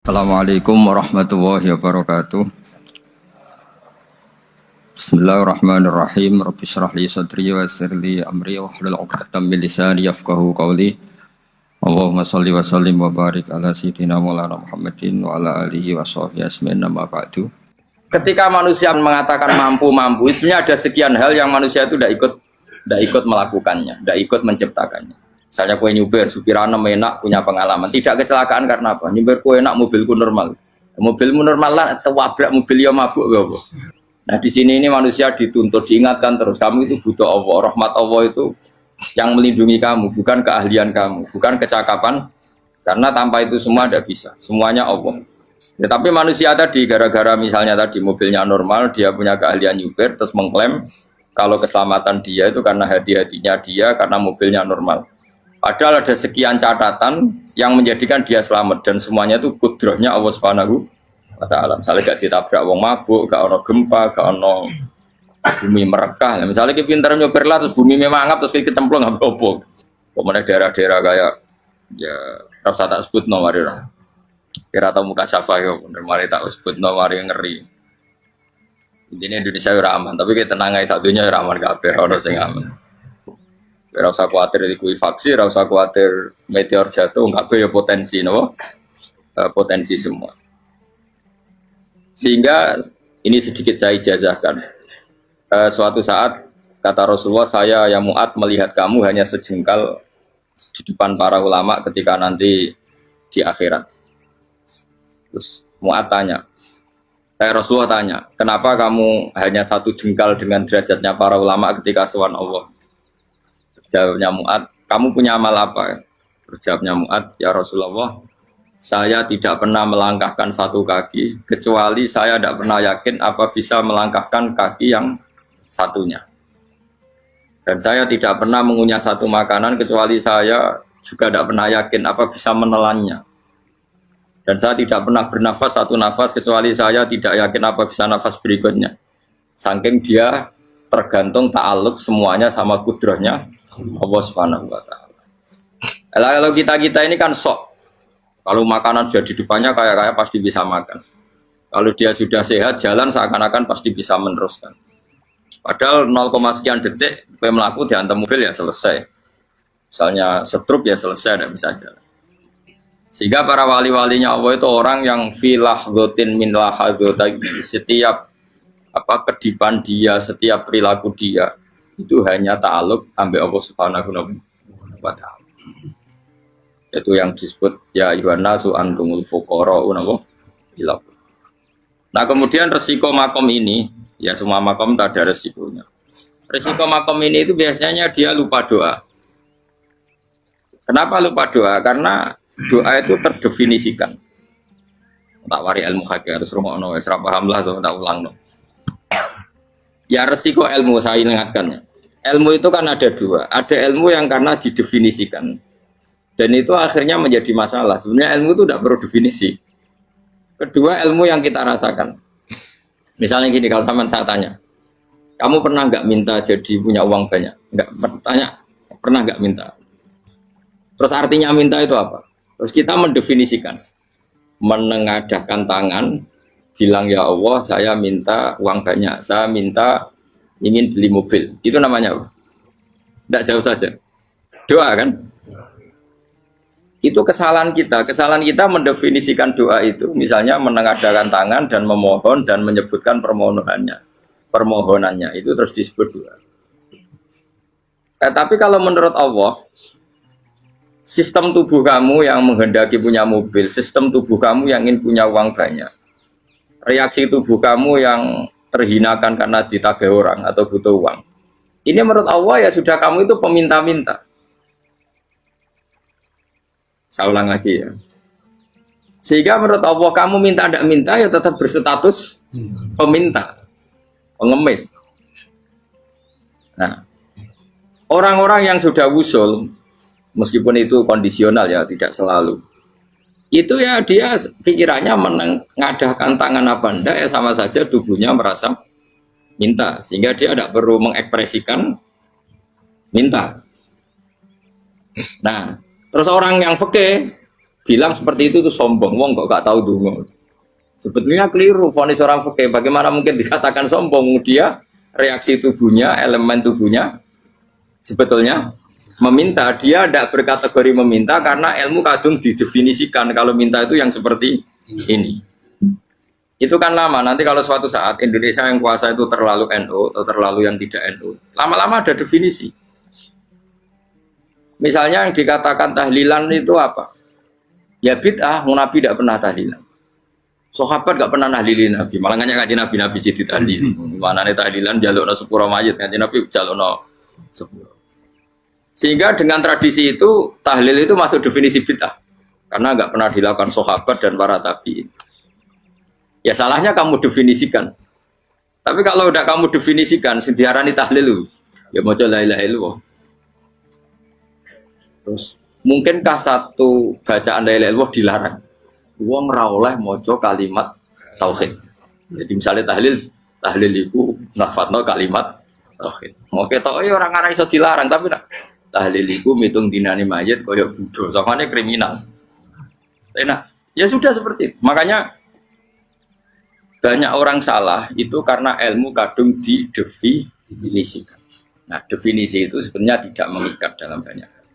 Assalamualaikum warahmatullahi wabarakatuh. Bismillahirrahmanirrahim. Rabbi shrah li sadri wa yassir li amri wahlul 'uqdatam min lisani yafqahu qawli. Allahumma shalli wa sallim wa barik ala sayyidina Maulana Muhammadin wa ala alihi wa sahbihi ajmain amma ba'du. Ketika manusia mengatakan mampu, sebenarnya ada sekian hal yang manusia itu tidak ikut melakukannya, tidak ikut menciptakannya. Misalnya kue nyupir, supirana enak, punya pengalaman. Tidak kecelakaan karena apa? Nyupir kue enak, mobilku normal. Mobilmu normal lah, wabrak mobil yang mabuk. Apa? Nah di sini ini manusia dituntut, diingatkan terus. Kamu itu butuh Allah, rahmat Allah itu yang melindungi kamu, bukan keahlian kamu, bukan kecakapan. Karena tanpa itu semua tidak bisa. Semuanya Allah. Ya, tapi manusia tadi, gara-gara misalnya tadi mobilnya normal, dia punya keahlian nyupir, terus mengklaim kalau keselamatan dia itu karena hati-hatinya dia, karena mobilnya normal. Padahal ada sekian catatan yang menjadikan dia selamat dan semuanya itu kudrahnya Allah Subhanahu wa taala. Misalnya gak ditabrak wong mabuk, gak ono gempa, gak ono bumi merekah. Misalnya kita pintar nyopir lah terus bumi memangap terus kita kecemplung nggak apa-apa. Kemudian daerah-daerah kayak ya rasa tak sebut nomor orang. Kira tahu muka siapa ya, mari tak sebut nomor yang ngeri. Intinya Indonesia aman, tapi kita tenang aja satunya aman kabeh ono sing aman. Ora usah kuwatir likuifaksi, ora usah kuwatir meteor jatuh, enggak ada ya potensi, no? Potensi semua. Sehingga ini sedikit saya ijazahkan. Suatu saat kata Rasulullah, saya yang Mu'ad melihat kamu hanya sejengkal di depan para ulama ketika nanti di akhirat. Terus Mu'ad tanya, Rasulullah tanya, kenapa kamu hanya satu jengkal dengan derajatnya para ulama ketika sowan Allah? Jawabnya Mu'ad, kamu punya amal apa? Jawabnya Mu'ad, ya Rasulullah, saya tidak pernah melangkahkan satu kaki, kecuali saya tidak pernah yakin apa bisa melangkahkan kaki yang satunya. Dan saya tidak pernah mengunyah satu makanan, kecuali saya juga tidak pernah yakin apa bisa menelannya. Dan saya tidak pernah bernafas satu nafas, kecuali saya tidak yakin apa bisa nafas berikutnya. Saking dia tergantung ta'aluk semuanya sama kudrahnya Allah Subhanahu wa taala. Kalau kita ini kan sok. Kalau makanan sudah di depannya kayak pasti bisa makan. Kalau dia sudah sehat jalan seakan-akan pasti bisa meneruskan. Padahal 0, sekian detik melaku dihantam mobil ya selesai. Misalnya stroke ya selesai dan bisa jalan. Sehingga para wali-walinya Allah itu orang yang filah gotin min lahadotagi, setiap kedipan dia, setiap perilaku dia itu hanya ta'aluk ambil Allah Subhanahu wa ta'ala. Itu yang disebut ya ayyuhan nasu antumul fuqara'u ila. Nah, kemudian resiko makom ini, ya semua makom tak ada resikonya. Resiko makom ini itu biasanya dia lupa doa. Kenapa lupa doa? Karena doa itu terdefinisikan. Tak wari ilmu hakik harus rumono wis ra paham lah to tak ulangno. Ya resiko ilmu saya ingatkan. Ilmu itu kan ada dua. Ada ilmu yang karena didefinisikan. Dan itu akhirnya menjadi masalah. Sebenarnya ilmu itu tidak perlu definisi. Kedua ilmu yang kita rasakan. Misalnya gini, kalau sama saya tanya. Kamu pernah nggak minta jadi punya uang banyak? Nggak tanya. Pernah nggak minta? Terus artinya minta itu apa? Terus kita mendefinisikan. Menengadahkan tangan. Bilang ya Allah saya minta uang banyak, saya minta ingin beli mobil, itu namanya apa? Tidak jauh saja, doa kan? Itu kesalahan kita mendefinisikan doa itu, misalnya menengadahkan tangan dan memohon dan menyebutkan permohonannya itu terus disebut doa. Tapi kalau menurut Allah, sistem tubuh kamu yang menghendaki punya mobil, sistem tubuh kamu yang ingin punya uang banyak, reaksi tubuh kamu yang terhinakan karena ditagih orang atau butuh uang. Ini menurut Allah ya sudah kamu itu peminta-minta. Saya ulang lagi ya. Sehingga menurut Allah kamu minta tidak minta ya tetap berstatus peminta, pengemis. Nah, orang-orang yang sudah wusul, meskipun itu kondisional ya tidak selalu. Itu ya dia pikirannya mengadahkan tangan apa enggak ya sama saja tubuhnya merasa minta sehingga dia tidak perlu mengekspresikan minta. Nah, terus orang yang fikih bilang seperti itu tuh sombong, wong kok gak tahu dungo. Sebetulnya keliru, vonis orang fikih. Bagaimana mungkin dikatakan sombong? Dia reaksi tubuhnya, elemen tubuhnya sebetulnya meminta. Dia tidak berkategori meminta karena ilmu kadung didefinisikan. Kalau minta itu yang seperti ini. Itu kan lama. Nanti kalau suatu saat Indonesia yang kuasa itu terlalu NU atau terlalu yang tidak NU, lama-lama ada definisi. Misalnya yang dikatakan tahlilan itu apa? Ya bid'ah, Nabi tidak pernah tahlilan. Sahabat gak pernah nahlilin Nabi, malah nggak ngaji Nabi jadi tahlil. Mana nih tahlilan jalukno sepuro mayit, ngaji Nabi jalukno sepuro. Sehingga dengan tradisi itu tahlil itu masuk definisi bid'ah, karena nggak pernah dilakukan sahabat dan para tabi'in. Ya salahnya kamu definisikan. Tapi kalau udah kamu definisikan, sediarani tahlil, ya mau la ilaha illallah. Terus mungkinkah satu bacaan la ilaha illallah dilarang? Wong ra oleh maca kalimat tauhid. Jadi misalnya tahlil iku nafadno kalimat tauhid. Mau ketok orang ora iso dilarang tapi nak tahlil iku mitung dinane mayit kaya budo, sakane kriminal. Enak. Ya sudah seperti itu. Makanya banyak orang salah itu karena ilmu kadung didefinisikan. Nah, definisi itu sebenarnya tidak mengikat dalam banyak hal.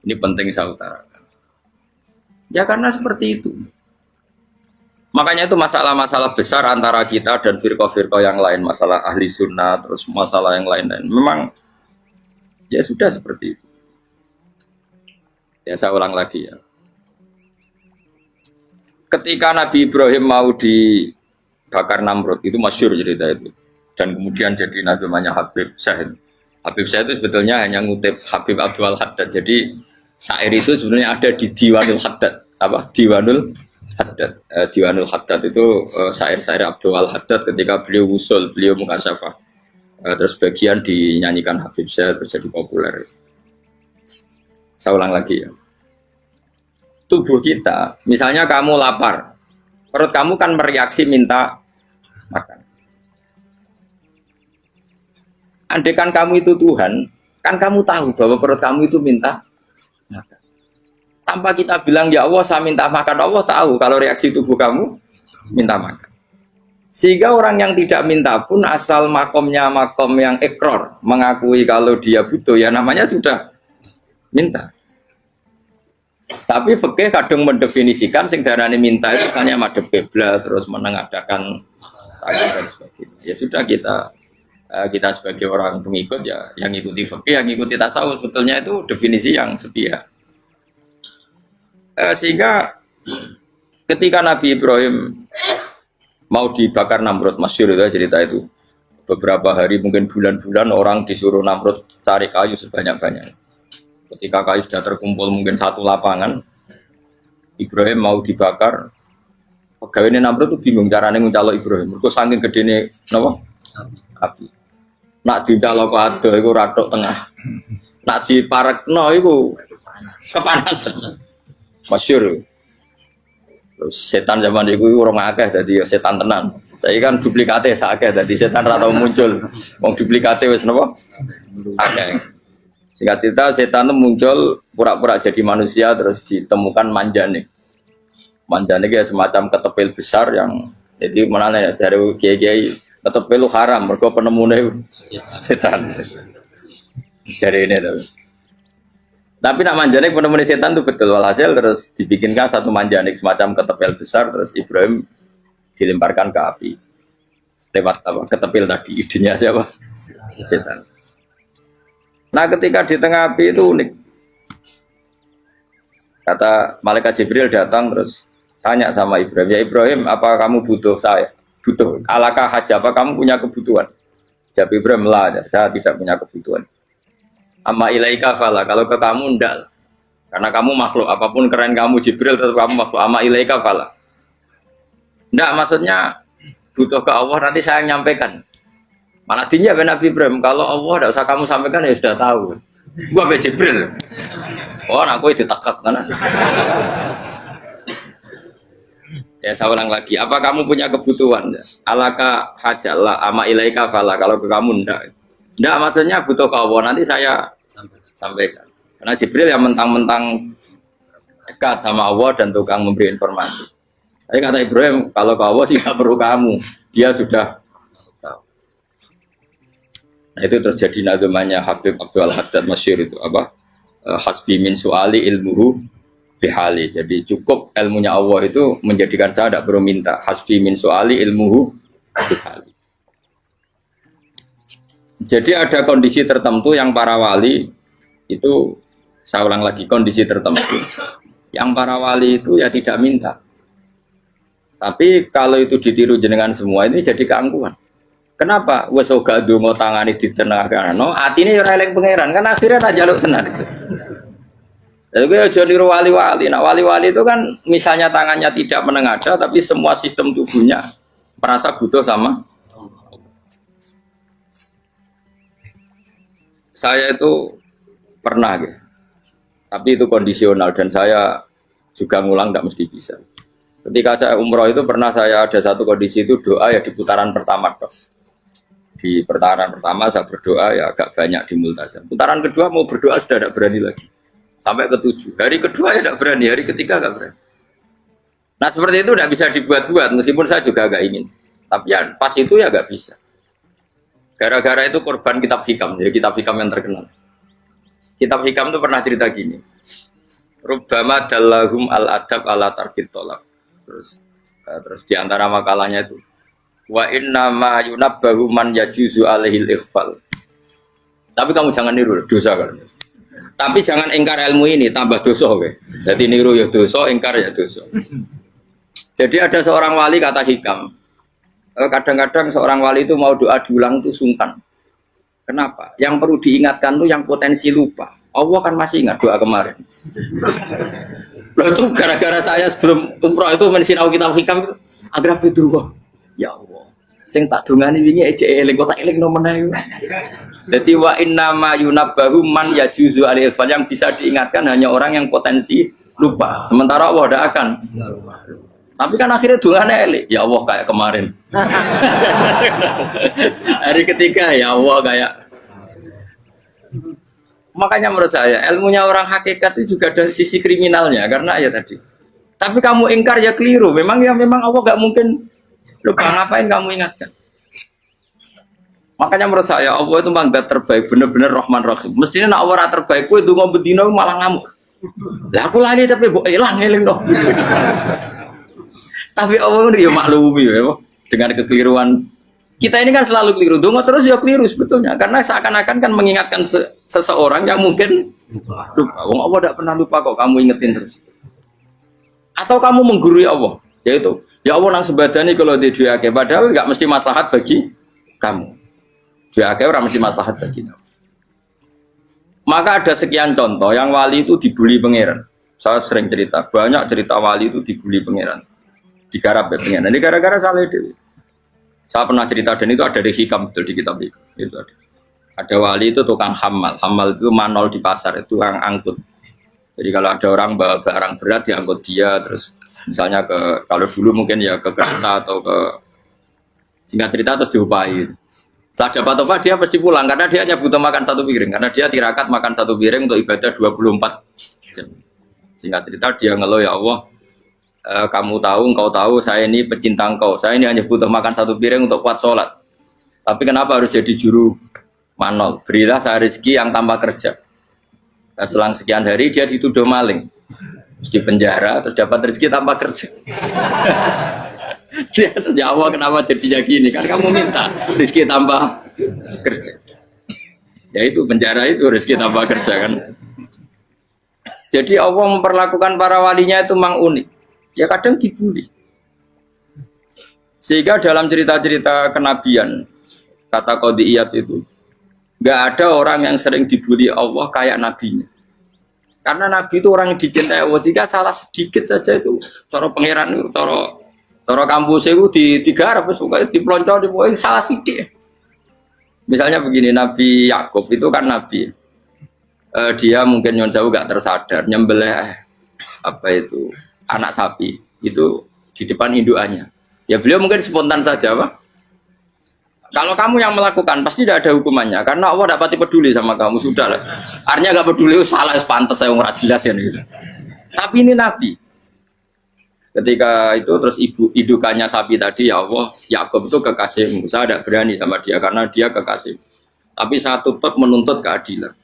Ini penting saya utarakan. Ya karena seperti itu. Makanya itu masalah-masalah besar antara kita dan firqah-firqah yang lain, masalah ahli sunnah, terus masalah yang lain-lain. Memang ya sudah seperti itu. Ya saya ulang lagi ya. Ketika Nabi Ibrahim mau dibakar Namrud, itu masyhur cerita itu. Dan kemudian jadi Nabi namanya Habib Syahid. Habib Syahid itu sebetulnya hanya ngutip Habib Abdul Haddad. Jadi syair itu sebenarnya ada di Diwanul Haddad. Apa? Diwanul Haddad. Diwanul Haddad itu syair-syair Abdul Haddad ketika beliau usul, beliau mukasyafah. Terus bagian dinyanyikan Habib Syahid terus jadi populer. Saya ulang lagi ya. Tubuh kita, misalnya kamu lapar, perut kamu kan mereaksi minta makan. Andaikan kamu itu Tuhan, kan kamu tahu bahwa perut kamu itu minta makan. Tanpa kita bilang, ya Allah saya minta makan, Allah tahu kalau reaksi tubuh kamu minta makan. Sehingga orang yang tidak minta pun asal makomnya makom yang ikror, mengakui kalau dia butuh, ya namanya sudah minta. Tapi fikih kadang mendefinisikan sing darane minta itu hanya madhep kiblat terus menengadakan tangan dan sebagainya. Ya sudah kita sebagai orang pengikut ya yang ikuti fikih, yang ikuti tasawuf sebetulnya itu definisi yang sepihak. Sehingga ketika Nabi Ibrahim mau dibakar Namrud, masyhur itu cerita itu. Beberapa hari mungkin bulan-bulan orang disuruh Namrud cari kayu sebanyak-banyaknya. Ketika kayu sudah terkumpul mungkin satu lapangan, Ibrahim mau dibakar. Pegawainya Namrud itu bingung caranya nguncalo Ibrahim. Mereka saking gedene napa? Api. Nak dincalo kok ado iku ratok tengah. Nak diparekno iku kepanasan. Masyhur. Terus setan zaman iku ora akeh dadi setan tenan. Saiki kan duplikate sakake dadi setan ra tau muncul. Wong duplikate wis napa? Akeh. Singkat cerita setan itu muncul pura-pura jadi manusia terus ditemukan manjanik. Manjanik ya semacam ketepil besar yang jadi mana ya dari kiai-kiai ketepil haram mergo penemune setan. Jadi ini tuh. Tapi nak manjanik penemune setan itu betul walhasil terus dibikinkan satu manjanik semacam ketepil besar terus Ibrahim dilemparkan ke api. Lewat apa? Ketepil tadi idenya siapa? Setan. Nah ketika di tengah api itu unik. Kata malaikat Jibril datang terus tanya sama Ibrahim, ya Ibrahim apa kamu butuh saya? Butuh. Alakah hajah apa kamu punya kebutuhan? Jawab Ibrahim lah, saya tidak punya kebutuhan. Amma ilaika fala, kalau ke kamu enggak. Karena kamu makhluk, apapun keren kamu Jibril tetap kamu makhluk. Amma ilaika fala. Enggak maksudnya butuh ke Allah nanti saya nyampaikan. Malah dinya Nabi Ibrahim, kalau Allah tidak usah kamu sampaikan ya sudah tahu. Gua be Jibril. Oh, aku itu ditekak kan. Ya saya ulang lagi, apa kamu punya kebutuhan? Alaka hajalah ama ilaika fala, kalau ke kamu enggak. Enggak maksudnya butuh ke Allah nanti saya sampaikan. Karena Jibril yang mentang-mentang dekat sama Allah dan tukang memberi informasi. Tapi kata Ibrahim, kalau ke Allah sih nggak perlu kamu, dia sudah tahu. Nah itu terjadi nazmannya Habib Abdul Haddad Masyhur itu apa? Hasbi min su'ali ilmuhu bihali. Jadi cukup ilmunya Allah itu menjadikan saya tidak perlu minta. Hasbi min su'ali ilmuhu bihali. Jadi ada kondisi tertentu yang para wali itu, saya ulang lagi, kondisi tertentu yang para wali itu ya tidak minta. Tapi kalau itu ditiru jenengan semua ini jadi keangkuhan. Kenapa? Wes ora ndonga tangane ditenangano, atine ora eling pangeran, kan akhirnya tak jaluk tenan itu. Jadi aja niru wali-wali. Nah, wali-wali itu kan misalnya tangannya tidak menengadah tapi semua sistem tubuhnya merasa butuh sama. Saya itu pernah gitu. Tapi itu kondisional dan saya juga ngulang tidak mesti bisa. Ketika saya umroh itu pernah saya ada satu kondisi itu doa ya di putaran pertama dos. Di putaran pertama saya berdoa ya agak banyak di multazam. Putaran kedua mau berdoa sudah tidak berani lagi. Sampai ke-7. Hari kedua ya tidak berani, hari ketiga tidak berani. Nah seperti itu tidak bisa dibuat-buat meskipun saya juga agak ingin. Tapi ya pas itu ya nggak bisa. Gara-gara itu korban kitab hikam, ya kitab hikam yang terkenal. Kitab hikam itu pernah cerita gini. Rubbama dallahum al-adab ala tarkit tolak. Terus di antara makalahnya itu wa inna ma yunabbahu man yajuzu alaihil ikhfal. Tapi kamu jangan niru dosa kan. Tapi jangan ingkar ilmu ini tambah dosa kowe. Jadi niru ya dosa, ingkar ya dosa. Jadi ada seorang wali kata hikam. Kadang-kadang seorang wali itu mau doa diulang itu sungkan. Kenapa? Yang perlu diingatkan tuh yang potensi lupa. Allah kan masih ingat doa kemarin. Loh itu gara-gara saya sebelum umroh itu mensinau kitab hikam itu agar bidullah. Ya Allah. Sing tak dungani wingi ejek eling kok tak eling nomen. Jadi wa inna ma yunabbahu man yajuzu alil fal, yang bisa diingatkan hanya orang yang potensi lupa. Sementara Allah tidak akan. Tapi kan akhirnya dungane eling. Ya Allah kayak kemarin. Hari ketiga ya Allah kayak. Makanya menurut saya ilmunya orang hakikat itu juga ada sisi kriminalnya karena ya tadi. Tapi kamu ingkar ya keliru. Memang Allah gak mungkin lupa, ngapain kamu ingatkan? Makanya menurut saya Allah itu memang terbaik, benar-benar Rahman Rahim. Mestinya nak Allah terbaik, itu ngomong bedino malah ngamuk. Lah aku lali tapi mbok elang eling dong. Tapi Allah itu ya maklumi ya, dengan kekeliruan. Kita ini kan selalu keliru, dongo terus ya keliru sebetulnya. Karena seakan-akan kan mengingatkan seseorang yang mungkin lupa. Wong Allah tidak pernah lupa kok, kamu ingetin terus. Atau kamu menggurui Allah, yaitu ya Allah nang sebadani kalau di duake, padahal nggak mesti maslahat bagi kamu. Duake orang mesti maslahat bagi kamu. Maka ada sekian contoh yang wali itu dibully pangeran. Saya sering cerita, banyak cerita wali itu dibully pangeran. Digarap ya pangeran. Ini gara-gara salah dewi. Saya pernah cerita dan itu ada di hikam betul di kitab itu. Ada wali itu tukang hamal. Hamal itu manol di pasar, itu tukang angkut. Jadi kalau ada orang bawa barang berat diangkut dia, terus misalnya kalau dulu mungkin ya ke kereta atau ke singkat cerita terus diupahi. Saat dapat apa dia pasti pulang karena dia hanya butuh makan satu piring, karena dia tirakat makan satu piring untuk ibadah 24 jam. Singkat cerita dia ngeluh, ya Allah, kamu tahu, engkau tahu saya ini pecinta engkau, saya ini hanya butuh makan satu piring untuk kuat sholat. Tapi kenapa harus jadi juru manol? Berilah saya rezeki yang tanpa kerja. Nah, selang sekian hari dia dituduh maling, terus di penjara, terus dapat rezeki tanpa kerja. Dia ya Allah kenapa jadinya gini? Kan kamu minta rezeki tanpa kerja. Ya itu penjara itu rezeki tanpa kerja kan. Jadi Allah memperlakukan para walinya itu memang unik. Ya kadang dibully. Sehingga dalam cerita-cerita kenabian, kata Qadiyat itu, nggak ada orang yang sering dibully Allah kayak nabinya. Karena nabi itu orang yang dicintai Allah. Jika salah sedikit saja itu, cara pangeran itu, cara kampus itu digarap, suka dipelonco, salah sedikit. Misalnya begini, Nabi Yakub itu kan nabi. Dia mungkin nyon jauh gak tersadar nyembelih apa itu anak sapi itu di depan indukannya. Ya beliau mungkin spontan saja, Pak. Kalau kamu yang melakukan pasti tidak ada hukumannya karena Allah tidak pati peduli sama kamu, sudah lah. Artinya gak peduli, salah pantas saya nggak jelas ya gitu. Tapi ini Nabi. Ketika itu terus idukannya sapi tadi, ya Allah, Yakub itu kekasihmu. Saya tidak berani sama dia karena dia kekasih. Tapi saya tetap menuntut keadilan.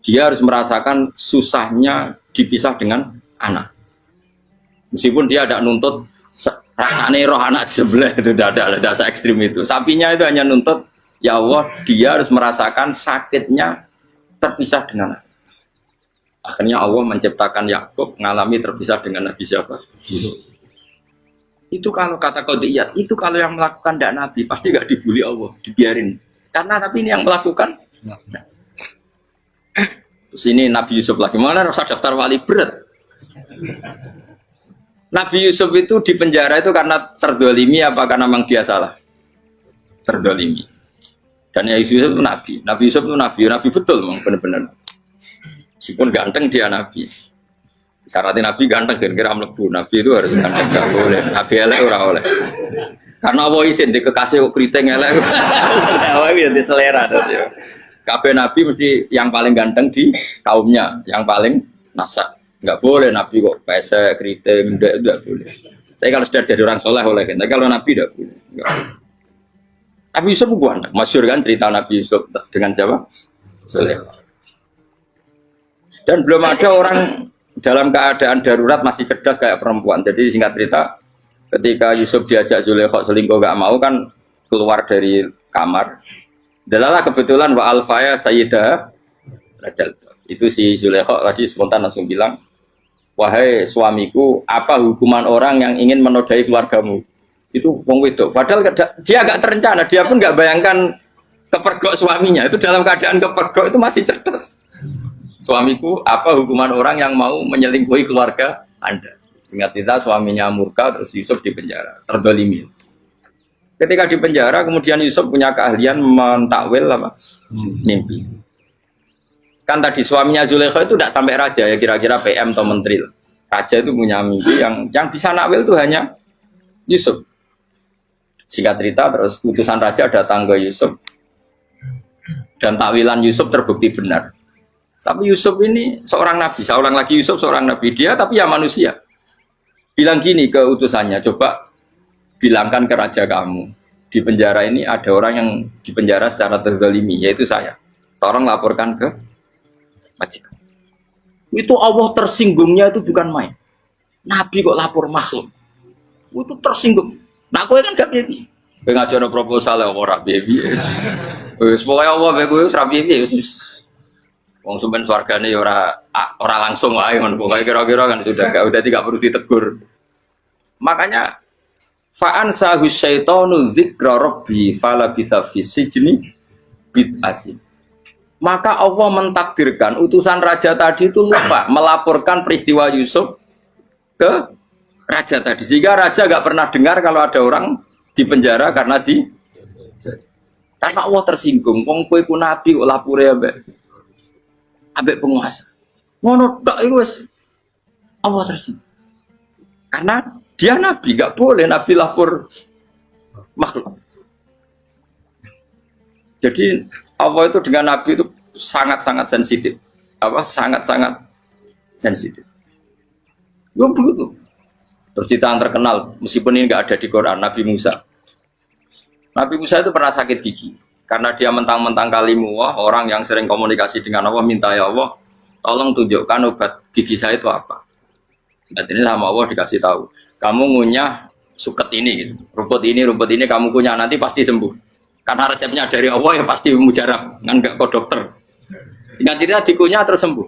Dia harus merasakan susahnya dipisah dengan anak. Meskipun dia tidak nuntut rasanya roh anak sebelah, itu tidak ada se ekstrim itu. Sapinya itu hanya nuntut, ya Allah, dia harus merasakan sakitnya terpisah dengan anak. Akhirnya Allah menciptakan Yakub mengalami terpisah dengan Nabi siapa? Itu kalau kata qadiyat, itu kalau yang melakukan tidak Nabi pasti nggak dibully Allah, dibiarin. Karena Nabi ini yang melakukan. Nah. Terus ini Nabi Yusuf lagi, mana rasa daftar wali berat. Nabi Yusuf itu di penjara itu karena terdolimi apa karena memang dia salah? Terdolimi. Dan ya Yusuf itu Nabi. Nabi Yusuf itu Nabi betul memang benar-benar. Meskipun ganteng dia Nabi. Syaratnya Nabi ganteng kira-kira mlebu. Nabi itu harus ganteng, enggak boleh. Nabi elek ora oleh. Karena Allah izin di kekasih kok kriting elek. Allah itu selera dadi. Kabeh Nabi mesti yang paling ganteng di kaumnya, yang paling nasab. Enggak boleh Nabi kok pesek, kriting, enggak boleh. Tapi kalau sudah jadi orang soleh oleh kan. Tapi kalau Nabi enggak boleh. Nabi Yusuf ganteng. Masyhur kan cerita Nabi Yusuf dengan siapa? Zulaikha. Dan belum ada orang dalam keadaan darurat masih cerdas kayak perempuan. Jadi singkat cerita, ketika Yusuf diajak Zulaikha selingkuh gak mau kan keluar dari kamar. Dalalah kebetulan wa alfaya sayyidah Rajal. Itu si Zulaikha tadi spontan langsung bilang, wahai suamiku, apa hukuman orang yang ingin menodai keluargamu? Itu wong wedok. Padahal dia agak terencana, dia pun gak bayangkan kepergok suaminya. Itu dalam keadaan kepergok itu masih cerdas. Suamiku, apa hukuman orang yang mau menyelingkuhi keluarga Anda? Singkat cerita suaminya murka, terus Yusuf di penjara, terdolimi. Ketika di penjara, kemudian Yusuf punya keahlian mentakwil apa? Mimpi. Kan tadi suaminya Zulaikha itu tidak sampai raja ya, kira-kira PM atau menteri. Raja itu punya mimpi yang bisa nakwil itu hanya Yusuf. Singkat cerita, terus utusan raja datang ke Yusuf dan takwilan Yusuf terbukti benar. Tapi Yusuf ini seorang nabi, saya ulang lagi Yusuf seorang nabi dia, tapi ya manusia. Bilang gini ke utusannya, coba bilangkan ke raja kamu, di penjara ini ada orang yang di penjara secara terzalimi, yaitu saya. Tolong laporkan ke majikan. Itu Allah tersinggungnya itu bukan main. Nabi kok lapor makhluk. Itu tersinggung. Nah, kowe kan gak piye. Kowe ngajono proposal ya ora piye. Wis pokoke Allah kowe ora piye. Wong sampean swargane ya ora langsung wae ngono pokoke kira-kira kan sudah tidak perlu ditegur. Makanya fa'an sahu syaitanu dzikra rabbi fala bisa fi sijni bid'asin. Maka Allah mentakdirkan utusan raja tadi itu lupa melaporkan peristiwa Yusuf ke raja tadi. Sehingga raja enggak pernah dengar kalau ada orang di penjara karena Allah tersinggung. Wong kowe ku nabi kok lapore ambek penguasa. Ngono tok iku wis Allah tersinggung. Karena dia nabi, enggak boleh nabi lapor makhluk. Jadi Allah itu dengan nabi itu sangat-sangat sensitif. Sangat-sangat sensitif. Yo begitu. Terus cerita terkenal, meskipun ini enggak ada di Quran, Nabi Musa. Nabi Musa itu pernah sakit gigi. Karena dia mentang-mentang kalimullah, orang yang sering komunikasi dengan Allah, minta ya Allah, tolong tunjukkan obat gigi saya itu apa. Dan ini sama Allah dikasih tahu, kamu ngunyah suket ini, gitu. rumput ini kamu kunyah nanti pasti sembuh. Karena resepnya dari Allah ya pasti mujarab, kan nggak ke dokter. Sehingga tidak dikunyah terus sembuh.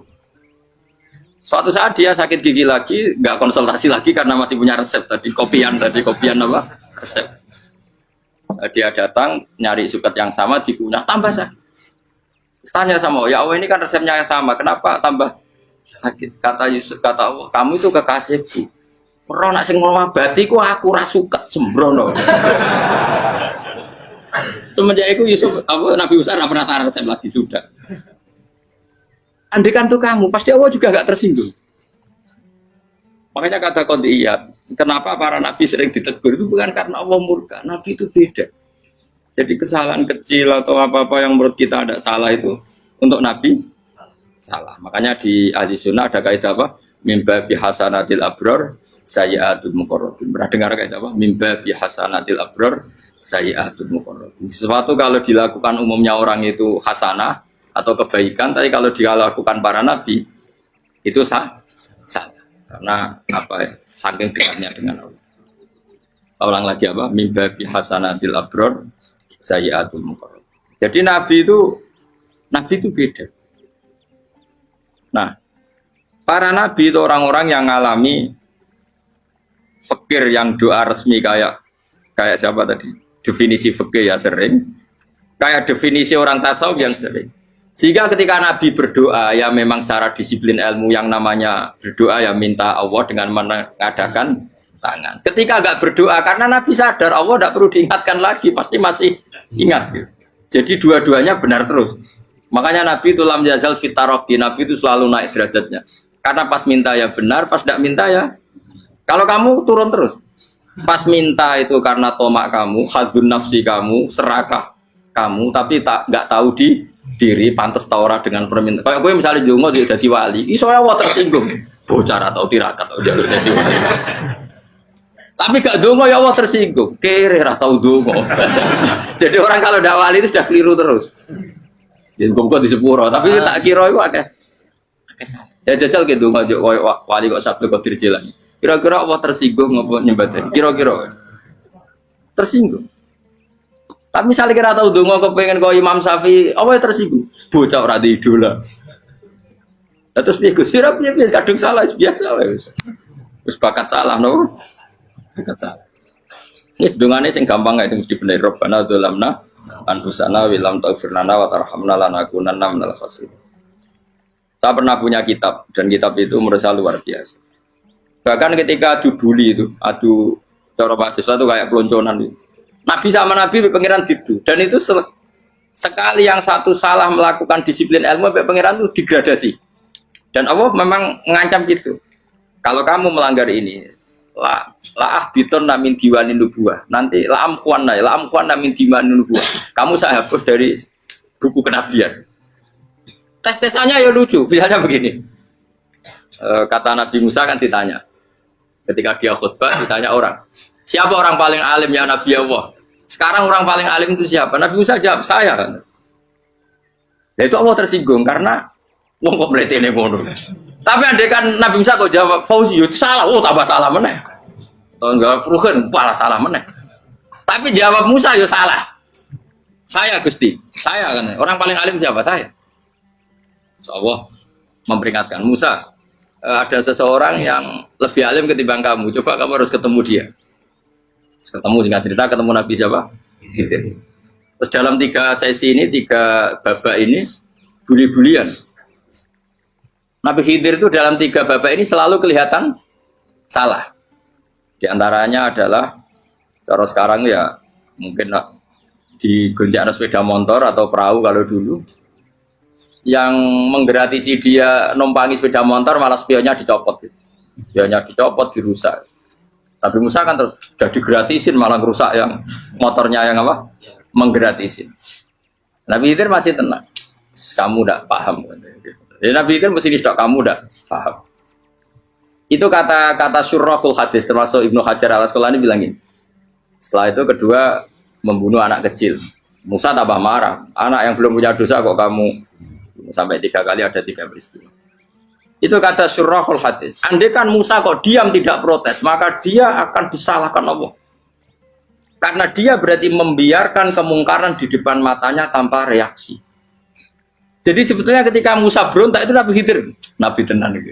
Suatu saat dia sakit gigi lagi, nggak konsultasi lagi karena masih punya resep tadi kopian apa resep. Dia datang nyari suket yang sama dikunyah tambah sakit. Tanya sama ya Allah ini kan resepnya yang sama, kenapa tambah sakit? Kata Yusuf, kata Allah, kamu itu kekasihku. Ora nak sing ngobati ku aku ra suket sembrono. Semenjak itu Yusuf Nabi Musa enggak pernah taruh resep lagi sudah. Andaikan tuh kamu, pasti Allah juga enggak tersinggung. Makanya kata qadiyat, kenapa para nabi sering ditegur itu bukan karena Allah murka, nabi itu beda. Jadi kesalahan kecil atau apa-apa yang menurut kita ada salah itu untuk nabi salah. Makanya di ahli sunnah ada kaidah apa? Mimba bihasanatil abror sayyi'atul muqarrabin. Pernah dengar kayak apa? Mimba bihasanatil abror sayyi'atul muqarrabin. Sesuatu kalau dilakukan umumnya orang itu hasanah atau kebaikan, tapi kalau dilakukan para nabi itu salah. Karena apa ya? Saking dekatnya dengan Allah. Saya ulang lagi apa? Mimba bihasanatil abror sayyi'atul muqarrabin. Jadi nabi itu beda. Nah, para nabi itu orang-orang yang ngalami fikir yang doa resmi kayak siapa tadi? Definisi fikir ya sering. Kayak definisi orang tasawuf yang sering. Sehingga ketika Nabi berdoa ya memang secara disiplin ilmu yang namanya berdoa ya minta Allah dengan mengadakan tangan. Ketika enggak berdoa karena Nabi sadar Allah tidak perlu diingatkan lagi, pasti masih ingat. Gitu. Jadi dua-duanya benar terus. Makanya Nabi itu lam yazal fitaroki, Nabi itu selalu naik derajatnya. Karena pas minta ya benar, pas tidak minta ya. Kalau kamu turun terus. Pas minta itu karena tomak kamu, hadun nafsi kamu, serakah kamu, tapi nggak tahu diri, pantas taura dengan permintaan. Kayak gue misalnya jongo jadi wali, isonya Allah tersinggung. Bocah atau tirakat atau dia harus jadi wali. Tapi gak dongo ya Allah tersinggung. Kere atau dongo. Jadi orang kalau tidak wali itu sudah keliru terus. Jadi gue di sepuro, tapi tak kira itu akeh. Ya jajal gitu dongo wali kok sabtu kok dirjelang. Kira-kira Allah tersinggung ngapa nyembah. Kira-kira tersinggung. Tapi misalnya kira tahu dongo kepengen kau Imam Syafi'i, apa yang tersinggung? Bocah ora di idola. Lah terus piye Gus? Ora piye kadung salah biasa wis. Wis bakat salah no. Bakat salah. Ini dongane sing gampang ae mesti bener Rabbana dzalamna anfusana wa lam taghfir lana wa tarhamna lanakunanna minal khasirin. Saya pernah punya kitab dan kitab itu menurut saya luar biasa. Bahkan ketika adu bully itu, adu cara mahasiswa itu kayak pelonconan itu. Nabi sama Nabi pengiran gitu dan itu sekali yang satu salah melakukan disiplin ilmu pengiran itu degradasi dan Allah memang mengancam gitu kalau kamu melanggar ini lah biton namin diwanin nubuah nanti la amkuan namin diwanin nubuah kamu saya hapus dari buku kenabian. Tes-tesannya ya lucu misalnya begini kata Nabi Musa kan ditanya ketika dia khutbah ditanya orang siapa orang paling alim ya Nabi Allah. Sekarang orang paling alim itu siapa? Nabi Musa jawab, saya kan. Ya itu Allah tersinggung karena wong kok mletene ngono. Tapi andai kan Nabi Musa kok jawab Fauzi itu salah, tambah salah meneh. Tahun jawab Ruhen, malah salah meneh. Tapi jawab Musa ya salah. Saya Gusti, saya kan. Orang paling alim siapa? Saya. Allah memperingatkan Musa, ada seseorang yang lebih alim ketimbang kamu. Coba kamu harus ketemu dia. Ketemu dengan cerita ketemu Nabi siapa? Khidir. Terus dalam 3 sesi ini 3 babak ini buli-bulian. Nabi Khidir itu dalam 3 babak ini selalu kelihatan salah. Di antaranya adalah cara sekarang ya mungkin di gonjak sepeda motor atau perahu kalau dulu yang menggratisi dia numpangi sepeda motor malah spionnya dicopot. Spionnya dicopot dirusak. Tapi Musa kan sudah digratisin malah rusak yang motornya yang apa? Menggratisin. Nabi Khidir masih tenang. Kamu tidak paham. Jadi Nabi Khidir mesti tidak kamu tidak paham. Itu kata Syurrahul Hadis termasuk Ibnu Hajar Al-Asqalani bilangin. Setelah itu kedua membunuh anak kecil. Musa tambah marah. Anak yang belum punya dosa kok kamu sampai 3 kali ada 3 peristiwa. Itu kata Syurrahul Hadis. Andai kan Musa kok diam tidak protes, maka dia akan disalahkan Allah. Karena dia berarti membiarkan kemungkaran di depan matanya tanpa reaksi. Jadi sebetulnya ketika Musa berontak itu Nabi Khidir, Nabi tenan gitu.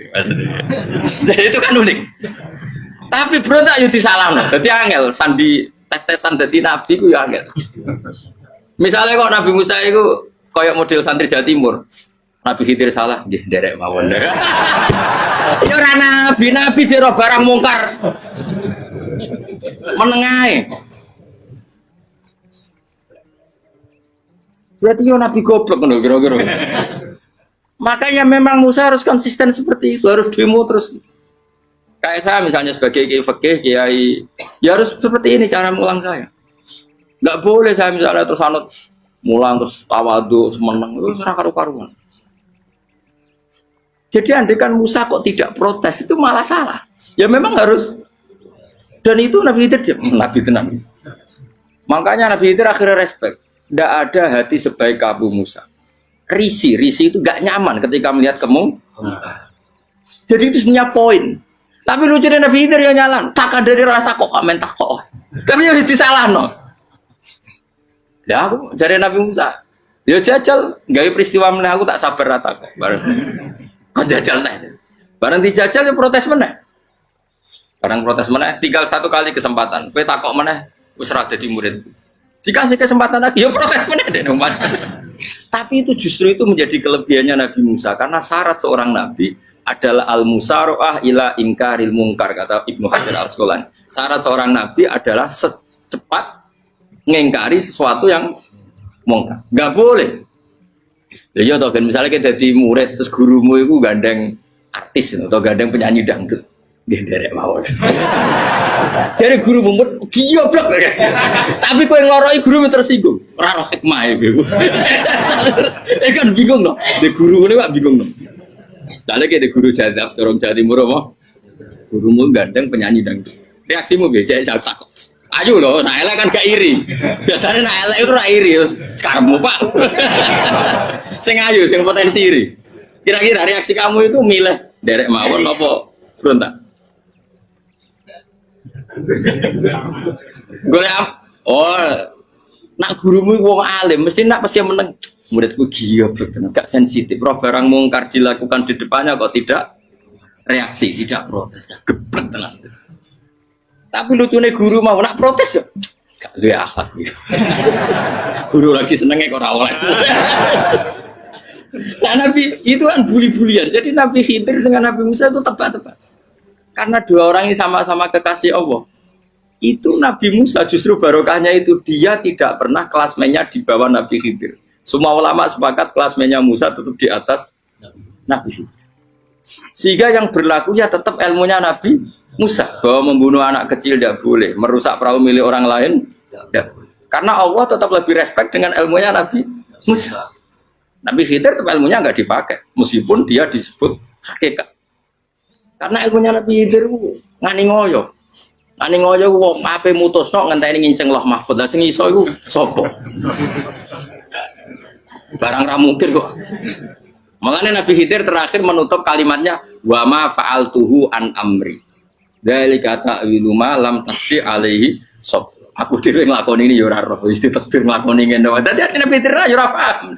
Jadi itu kan unik. Tapi berontak itu disalahkan. Jadi angel sandi tes-tesan jadi Nabi itu ya angel. Misalnya kok Nabi Musa itu kayak model santri Jawa Timur. Nabi Khidir salah, nggih nderek mawon. Ya ora nabi jero barang mungkar. Menengae. Berarti yo nabi goblok ngono kira-kira. Makanya memang Musa harus konsisten seperti itu, harus demo terus. Kayak saya misalnya sebagai kiai fikih, kiai ya harus seperti ini cara mulang saya. Enggak boleh saya misalnya terus anut mulang terus tawadhu semeneng itu ora karu-karuan. Jadi andekan Musa kok tidak protes itu malah salah. Ya memang harus. Dan itu Nabi Khidir dia, Nabi tenang. Makanya Nabi Khidir akhirnya respect. Tidak ada hati sebaik Abu Musa. Risi itu gak nyaman ketika melihat kamu. Jadi itu sebenarnya poin. Tapi lucunya Nabi Khidir yang nyalan. Tak ada rasa kok komen tak kok. Tapi yang disalah no. Ya aku cari Nabi Musa. Ya jajal, gawe peristiwa meneh aku tak sabar rata kok. Bareng. Kon jajal nih. Bareng dijajal ya protes meneh. Bareng protes meneh, tinggal satu kali kesempatan. Kowe takok meneh wis ora dadi murid. Dikasih kesempatan lagi, ya protes meneh deh umat. Tapi itu justru itu menjadi kelebihannya Nabi Musa karena syarat seorang nabi adalah al-musara'ah ila ingkaril munkar kata Ibnu Hajar Al-Asqalani. Syarat seorang nabi adalah secepat ngengkari sesuatu yang mungkar. Enggak boleh. Ya toh kan misalnya kita jadi murid terus gurumu itu gandeng artis atau gandeng penyanyi dangdut. Dia derek mawon. Jadi guru mumet goblok. Tapi kowe ngoroi guru tersinggung. Ora roh hikmah iku. Kan bingung loh. De guru ini kok bingung loh. Soalnya kayak guru jadab dorong Jawa Timur apa? Gurumu gandeng penyanyi dangdut. Reaksimu biasa saya takut. Ayo loh, nah elek kan gak iri. Biasanya nah elek itu ra iri. Sekarang Pak. Sing ayu, sing potensi iri. Kira-kira reaksi kamu itu milih derek mawon apa berontak? Nak gurumu wong alim, mesti nak pasti meneng. Muridku gila, gak sensitif. Roh barang mungkar dilakukan di depannya kok tidak reaksi, tidak protes, geblek tenan. Tapi lucunya guru mau nak protes ya, gak luwe akhlak gitu. Guru lagi senengnya kok ora oleh. Nah Nabi itu kan bully-bulian. Jadi Nabi Khidir dengan Nabi Musa itu tebak-tebak. Karena dua orang ini sama-sama kekasih Allah. Itu Nabi Musa justru barokahnya itu dia tidak pernah kelasmennya di bawah Nabi Khidir. Semua ulama sepakat kelasmennya Musa tetap di atas Nabi Khidir. Sehingga yang berlaku ya tetap ilmunya Nabi Musa bahwa membunuh anak kecil tidak boleh, merusak perahu milik orang lain tidak boleh. Karena Allah tetap lebih respect dengan ilmunya Nabi Musa. Nabi Khidir tetap ilmunya nggak dipakai, meskipun dia disebut hakikat. Karena ilmunya Nabi Khidir ngani ngoyo wong ape mutusno ngenteni nginceng loh mahfud. Lah sing iso iku sapa? Barang ra mungkin kok. Makanya Nabi Khidir terakhir menutup kalimatnya wa ma fa'altuhu an amri. Dzalika ta'wilu ma lam tasbi alaihi sob. Aku dhewe nglakoni ini ya ora roh, wis ditakdir nglakoni ngene wae. Dadi Nabi Khidir ya ora paham.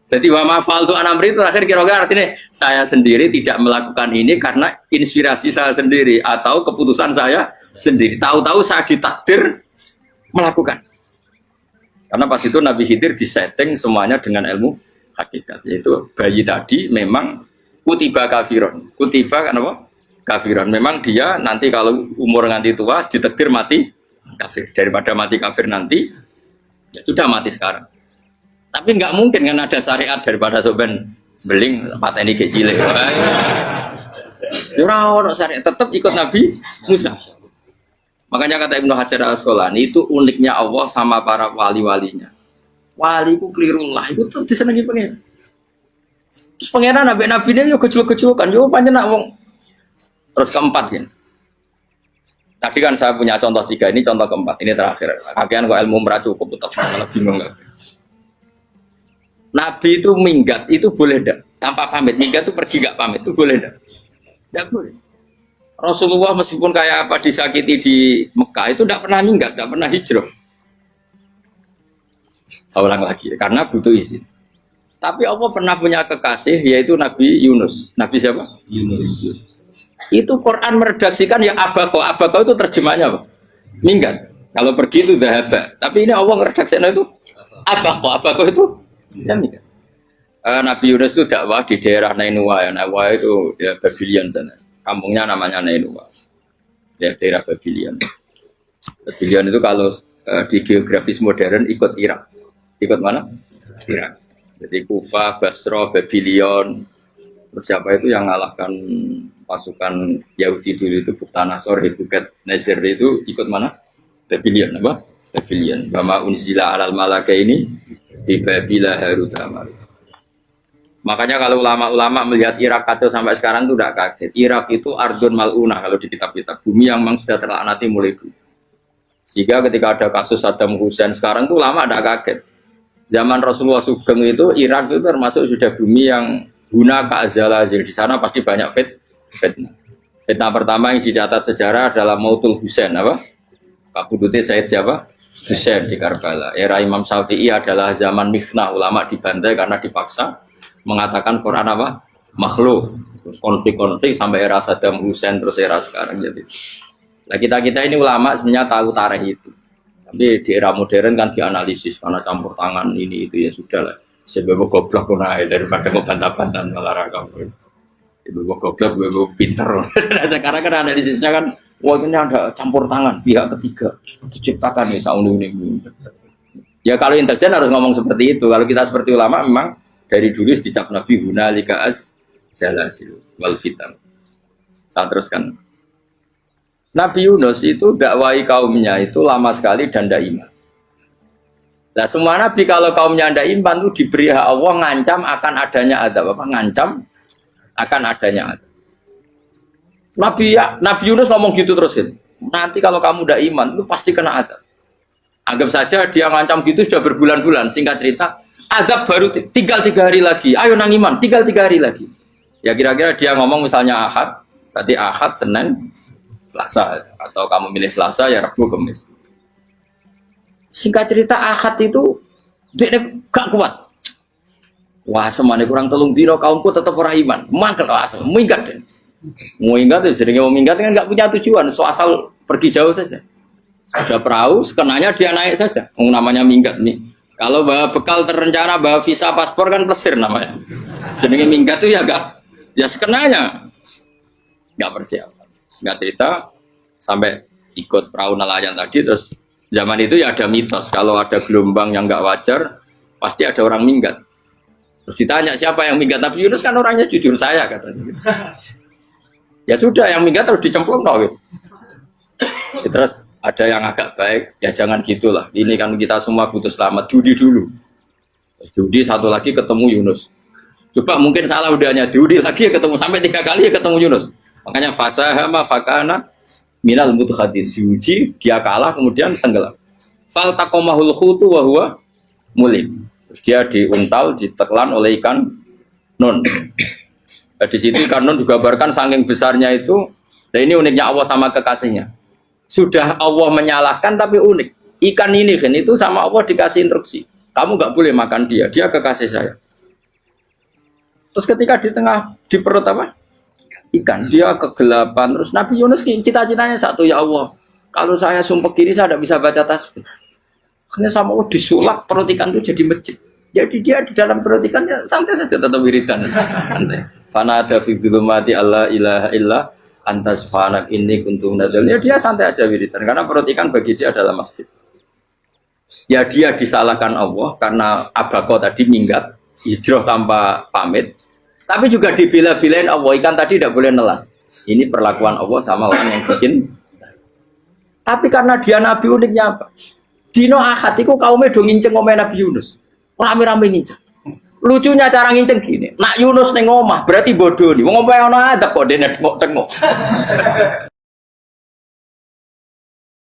Jadi wa ma fa'altu an amri itu terakhir kira-kira artinya saya sendiri tidak melakukan ini karena inspirasi saya sendiri atau keputusan saya sendiri. Tahu-tahu saya ditakdir melakukan. Karena pas itu Nabi Khidir disetting semuanya dengan ilmu hakikat. Yaitu bayi tadi memang kutiba kafiron. Kutiba kan apa? Kafiron. Memang dia nanti kalau umur nganti tua ditakdir mati kafir. Daripada mati kafir nanti ya sudah mati sekarang. Tapi nggak mungkin kan ada syariat daripada soben beling pateni kecil. Ora ono syariat, tetap ikut Nabi Musa. Makanya kata Ibnu Hajar Al-Asqalani itu uniknya Allah sama para wali-walinya. Wali ku klirullah itu tuh disenengi pengen. Terus pengenan nabi-nabi ini yo kecil-kecil yo panjenengan wong. Terus keempat kan. Tadi kan saya punya contoh 3, ini contoh keempat, ini terakhir. Akhirnya kok ilmu merah cukup tetap malah bingung enggak. Nabi itu minggat itu boleh enggak? Tanpa pamit, minggat itu pergi enggak pamit itu boleh enggak? Enggak boleh. Rasulullah meskipun kayak apa disakiti di Mekah itu enggak pernah minggat, enggak pernah hijrah. Saya ulang lagi, karena butuh izin. Tapi Allah pernah punya kekasih yaitu Nabi Yunus. Nabi siapa? Yunus. Itu Quran meredaksikan ya abako. Abako itu terjemahnya apa? Minggat. Kalau pergi itu dahaba. Tapi ini Allah meredaksikan itu abako. Abako itu ya minggat. Nabi Yunus itu dakwah di daerah Nainua. Ya, Nainua itu ya Babylon sana. Kampungnya namanya Nainua. Ya daerah Babylon. Babylon itu kalau di geografis modern ikut Irak. Ikut mana? Irak. Jadi Kufa, Basra, Babylon. Terus siapa itu yang ngalahkan pasukan Yahudi dulu itu Buktanasor, Hebukat, Nazir itu ikut mana? Babylon apa? Babylon. Bama unzila alal malaka ini di Babila Harut Marut. Makanya kalau ulama-ulama melihat Irak kacau sampai sekarang itu tidak kaget. Irak itu ardun mal'una kalau di kitab-kitab. Bumi yang memang sudah terlaknati mulai dulu. Sehingga ketika ada kasus Saddam Hussein sekarang itu ulama tidak kaget. Zaman Rasulullah Sugeng itu Irak itu termasuk sudah bumi yang guna ka'azala. Jadi di sana pasti banyak fitnah. Fitnah pertama yang dicatat sejarah adalah Mautul Hussein. Apa? Kabudutnya Said siapa? Hussein di Karbala. Era Imam Syafi'i adalah zaman mifnah. Ulama dibantai karena dipaksa mengatakan Quran apa? Makhluk. Terus konflik-konflik sampai era Saddam Hussein terus era sekarang jadi. Nah kita ini ulama sebenarnya tahu tarikh itu. Tapi di era modern kan dianalisis karena campur tangan ini itu ya sudah lah. Sebab goblok pun aja daripada ngebantah-bantah olahraga. Ibu goblok, ibu pinter. Sekarang kan analisisnya kan, wah ini ada campur tangan pihak ketiga diciptakan nih saunu ini. Ya kalau intelijen harus ngomong seperti itu. Kalau kita seperti ulama memang dari dulu dicap Nabi hunalika az-zalasil wal fitan. Saya teruskan. Nabi Yunus itu dakwai kaumnya itu lama sekali dan tidak iman. Nah semua nabi kalau kaumnya tidak iman itu diberi hak Allah ngancam akan adanya adab apa? Ngancam akan adanya adab. Nabi Yunus ngomong gitu terusin. Nanti kalau kamu tidak iman itu pasti kena adab. Anggap saja dia ngancam gitu sudah berbulan-bulan. Singkat cerita, adab baru tinggal 3 hari lagi. Ayo nang iman, tinggal 3 hari lagi. Ya kira-kira dia ngomong misalnya Ahad, berarti Ahad, Senin, Selasa, atau kamu milih Selasa ya Rabu, Kamis. Singkat cerita Ahad itu dia gak kuat. Wah semuanya kurang telung dino kaumku tetap orang iman. Mangkel asal minggat deh. Mau ingat ya jadi mau minggat kan gak punya tujuan. So asal pergi jauh saja. Ada perahu, sekenanya dia naik saja. Namanya minggat nih. Kalau bawa bekal terencana, bawa visa paspor kan plesir namanya. Jadi minggat tuh ya gak, ya sekenanya gak persiapan. Singkat cerita sampai ikut perahu nelayan tadi terus zaman itu ya ada mitos kalau ada gelombang yang nggak wajar pasti ada orang minggat. Terus ditanya siapa yang minggat Nabi Yunus kan orangnya jujur saya katanya. Ya sudah yang minggat harus dicemplung gitu. Ya, terus ada yang agak baik ya jangan gitulah. Ini kan kita semua butuh selamat. Judi dulu. Terus judi satu lagi ketemu Yunus. Coba mungkin salah udahnya judi lagi ketemu sampai 3 kali ya ketemu Yunus. Makanya fasahama fakana minal mudhadis yuji dia kalah kemudian tenggelam. Fal taqamahul khutu wa huwa mulim. Terus dia diuntal ditelan oleh ikan nun. Di situ ikan nun digambarkan saking besarnya itu. Dan ini uniknya Allah sama kekasihnya. Sudah Allah menyalahkan tapi unik. Ikan ini kan itu sama Allah dikasih instruksi. Kamu nggak boleh makan dia. Dia kekasih saya. Terus ketika di tengah di perut apa? Ikan dia kegelapan terus Nabi Yunus cita-citanya satu ya Allah kalau saya sumpah kiri saya tidak bisa baca tasbih karena sama Allah disulap perut ikan itu jadi masjid jadi dia di dalam perut ikannya santai saja tetap wiridan santai fana ada fi dzulumati alla ilaha illa antas fanak ini kuntum nadzal ya dia santai aja wiridan karena perut ikan bagi dia adalah masjid ya dia disalahkan Allah karena abako tadi minggat hijrah tanpa pamit. Tapi juga dibela-belain Allah, ikan tadi tidak boleh nelan. Ini perlakuan Allah sama orang yang bikin. Tapi karena dia Nabi uniknya apa? Dino Ahad itu kaumnya do nginceng ngomel Nabi Yunus. Rame-rame nginceng. Lucunya cara nginceng gini. Nak Yunus neng omah berarti bodoh nih. Ngomel ana adab kok dene tengok-tengok.